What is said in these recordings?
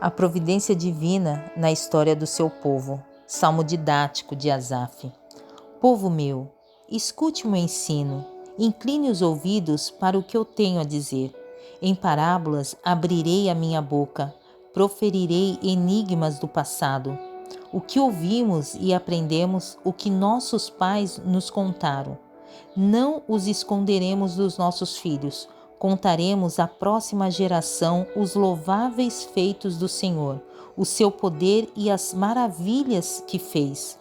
A providência divina na história do seu povo. Salmo didático de Asaf. Povo meu, escute o meu ensino, incline os ouvidos para o que eu tenho a dizer. Em parábolas abrirei a minha boca, proferirei enigmas do passado. O que ouvimos e aprendemos, o que nossos pais nos contaram. Não os esconderemos dos nossos filhos. Contaremos à próxima geração os louváveis feitos do Senhor, o seu poder e as maravilhas que fez.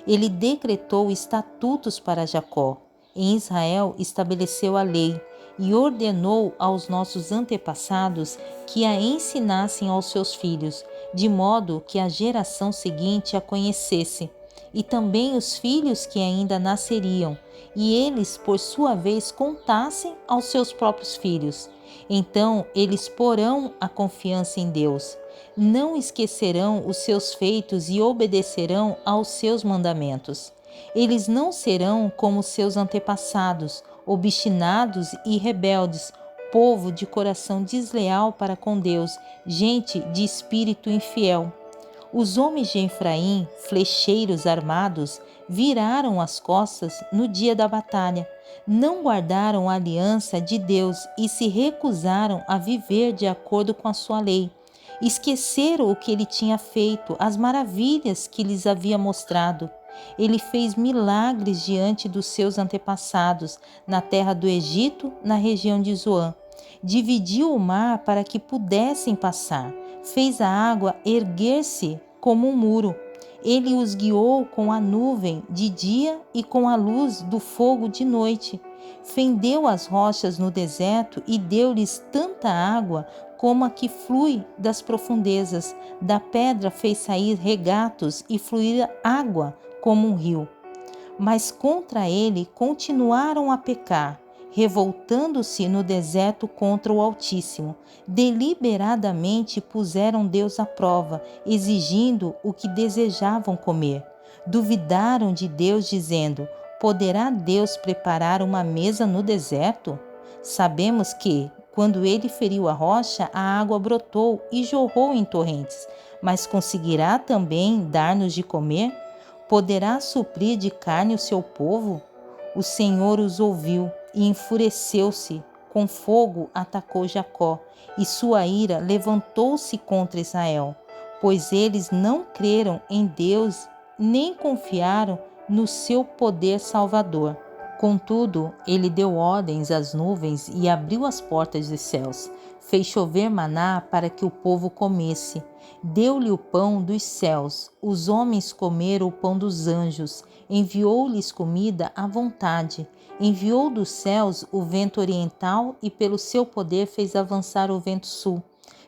Ele decretou estatutos para Jacó. Em Israel estabeleceu a lei e ordenou aos nossos antepassados que a ensinassem aos seus filhos, de modo que a geração seguinte a conhecesse, e também os filhos que ainda nasceriam, e eles, por sua vez, contassem aos seus próprios filhos. Então eles porão a confiança em Deus, não esquecerão os seus feitos e obedecerão aos seus mandamentos. Eles não serão como seus antepassados, obstinados e rebeldes, povo de coração desleal para com Deus, gente de espírito infiel. Os homens de Efraim, flecheiros armados, viraram as costas no dia da batalha. Não guardaram a aliança de Deus e se recusaram a viver de acordo com a sua lei. Esqueceram o que ele tinha feito, as maravilhas que lhes havia mostrado. Ele fez milagres diante dos seus antepassados, na terra do Egito, na região de Zoan. Dividiu o mar para que pudessem passar. Fez a água erguer-se como um muro. Ele os guiou com a nuvem de dia e com a luz do fogo de noite. Fendeu as rochas no deserto e deu-lhes tanta água como a que flui das profundezas. Da pedra fez sair regatos e fluir água como um rio. Mas contra ele continuaram a pecar, revoltando-se no deserto contra o Altíssimo. Deliberadamente puseram Deus à prova, exigindo o que desejavam comer. Duvidaram de Deus, dizendo: poderá Deus preparar uma mesa no deserto? Sabemos que, quando ele feriu a rocha, a água brotou e jorrou em torrentes. Mas conseguirá também dar-nos de comer? Poderá suprir de carne o seu povo? O Senhor os ouviu e enfureceu-se. Com fogo atacou Jacó, e sua ira levantou-se contra Israel, pois eles não creram em Deus nem confiaram no seu poder salvador. Contudo, ele deu ordens às nuvens e abriu as portas dos céus. Fez chover maná para que o povo comesse. Deu-lhe o pão dos céus. Os homens comeram o pão dos anjos. Enviou-lhes comida à vontade. Enviou dos céus o vento oriental e pelo seu poder fez avançar o vento sul.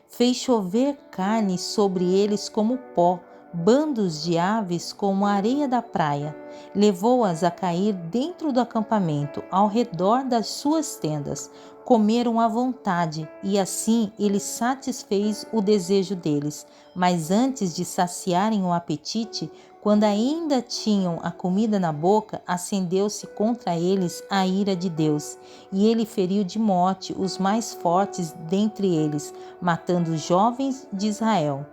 Fez chover carne sobre eles como pó, bandos de aves como a areia da praia. Levou-as a cair dentro do acampamento, ao redor das suas tendas. Comeram à vontade, e assim ele satisfez o desejo deles. Mas antes de saciarem o apetite, quando ainda tinham a comida na boca, acendeu-se contra eles a ira de Deus, e ele feriu de morte os mais fortes dentre eles, matando os jovens de Israel.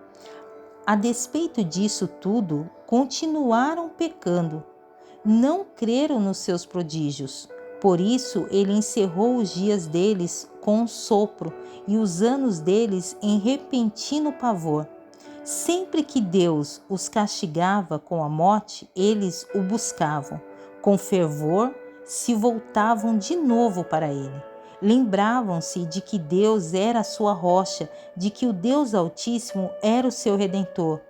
A despeito disso tudo, continuaram pecando. Não creram nos seus prodígios. Por isso, ele encerrou os dias deles com um sopro e os anos deles em repentino pavor. Sempre que Deus os castigava com a morte, eles o buscavam. Com fervor, se voltavam de novo para ele. Lembravam-se de que Deus era a sua rocha, de que o Deus Altíssimo era o seu Redentor.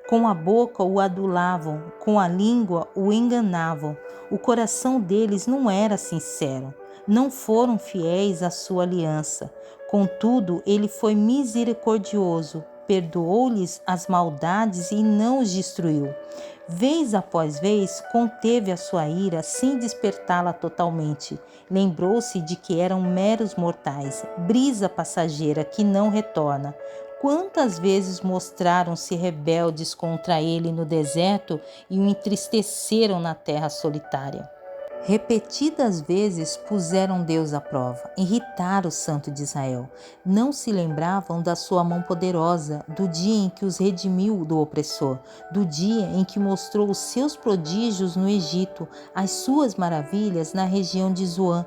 Com a boca o adulavam, com a língua o enganavam. O coração deles não era sincero, não foram fiéis à sua aliança. Contudo, ele foi misericordioso, perdoou-lhes as maldades e não os destruiu. Vez após vez, conteve a sua ira sem despertá-la totalmente. Lembrou-se de que eram meros mortais, brisa passageira que não retorna. Quantas vezes mostraram-se rebeldes contra ele no deserto e o entristeceram na terra solitária. Repetidas vezes puseram Deus à prova, irritaram o Santo de Israel. Não se lembravam da sua mão poderosa, do dia em que os redimiu do opressor, do dia em que mostrou os seus prodígios no Egito, as suas maravilhas na região de Zoan,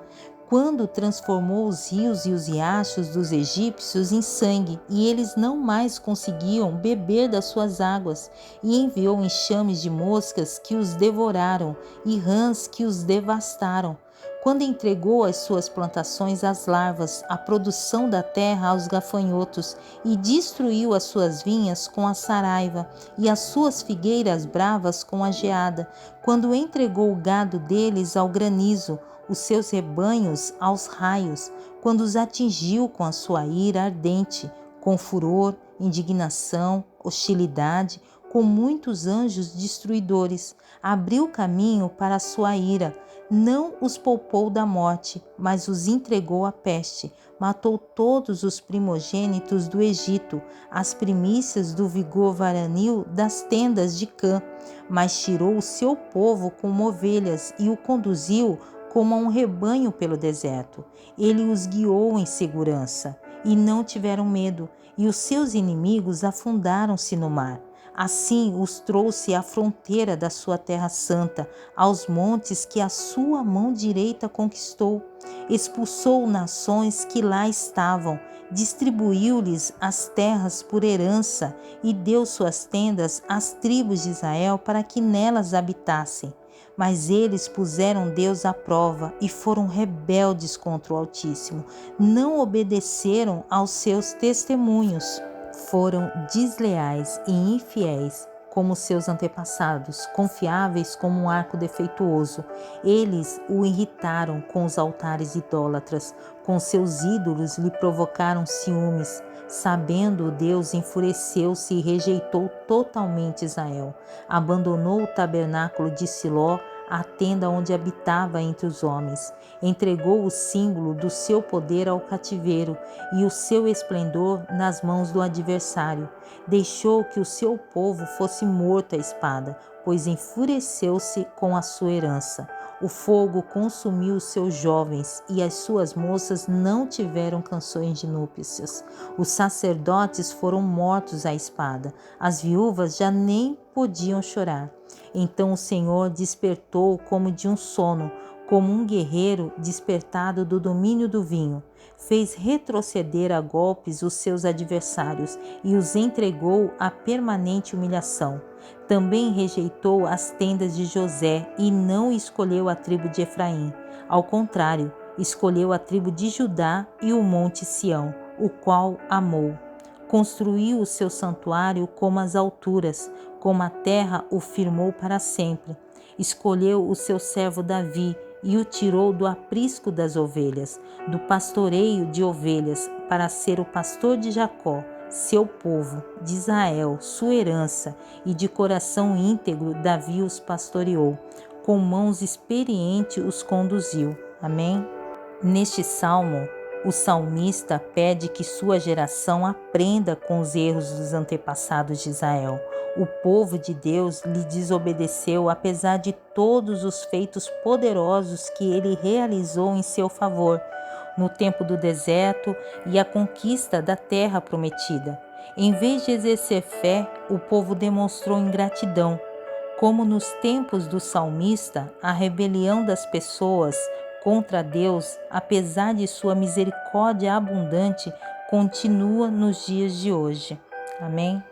quando transformou os rios e os riachos dos egípcios em sangue, e eles não mais conseguiam beber das suas águas, e enviou enxames de moscas que os devoraram, e rãs que os devastaram. Quando entregou as suas plantações às larvas, a produção da terra aos gafanhotos, e destruiu as suas vinhas com a saraiva, e as suas figueiras bravas com a geada, quando entregou o gado deles ao granizo, os seus rebanhos aos raios, quando os atingiu com a sua ira ardente, com furor, indignação, hostilidade, com muitos anjos destruidores, abriu caminho para a sua ira, não os poupou da morte, mas os entregou à peste, matou todos os primogênitos do Egito, as primícias do vigor varonil das tendas de Cã, mas tirou o seu povo como ovelhas e o conduziu como a um rebanho pelo deserto. Ele os guiou em segurança, e não tiveram medo, e os seus inimigos afundaram-se no mar. Assim os trouxe à fronteira da sua terra santa, aos montes que a sua mão direita conquistou. Expulsou nações que lá estavam, distribuiu-lhes as terras por herança e deu suas tendas às tribos de Israel para que nelas habitassem. Mas eles puseram Deus à prova e foram rebeldes contra o Altíssimo. Não obedeceram aos seus testemunhos. Foram desleais e infiéis como seus antepassados, confiáveis como um arco defeituoso. Eles o irritaram com os altares idólatras, com seus ídolos lhe provocaram ciúmes. Sabendo Deus, enfureceu-se e rejeitou totalmente Israel. Abandonou o tabernáculo de Siló, a tenda onde habitava entre os homens. Entregou o símbolo do seu poder ao cativeiro e o seu esplendor nas mãos do adversário. Deixou que o seu povo fosse morto à espada, pois enfureceu-se com a sua herança. O fogo consumiu os seus jovens e as suas moças não tiveram canções de núpcias. Os sacerdotes foram mortos à espada, as viúvas já nem podiam chorar. Então o Senhor despertou como de um sono, como um guerreiro despertado do domínio do vinho. Fez retroceder a golpes os seus adversários e os entregou à permanente humilhação. Também rejeitou as tendas de José e não escolheu a tribo de Efraim. Ao contrário, escolheu a tribo de Judá e o monte Sião, o qual amou. Construiu o seu santuário como as alturas, como a terra o firmou para sempre. Escolheu o seu servo Davi e o tirou do aprisco das ovelhas, do pastoreio de ovelhas, para ser o pastor de Jacó, seu povo, de Israel, sua herança, e de coração íntegro Davi os pastoreou, com mãos experientes os conduziu. Amém? Neste salmo, o salmista pede que sua geração aprenda com os erros dos antepassados de Israel. O povo de Deus lhe desobedeceu apesar de todos os feitos poderosos que ele realizou em seu favor, no tempo do deserto e a conquista da terra prometida. Em vez de exercer fé, o povo demonstrou ingratidão. Como nos tempos do salmista, a rebelião das pessoas contra Deus, apesar de sua misericórdia abundante, continua nos dias de hoje. Amém?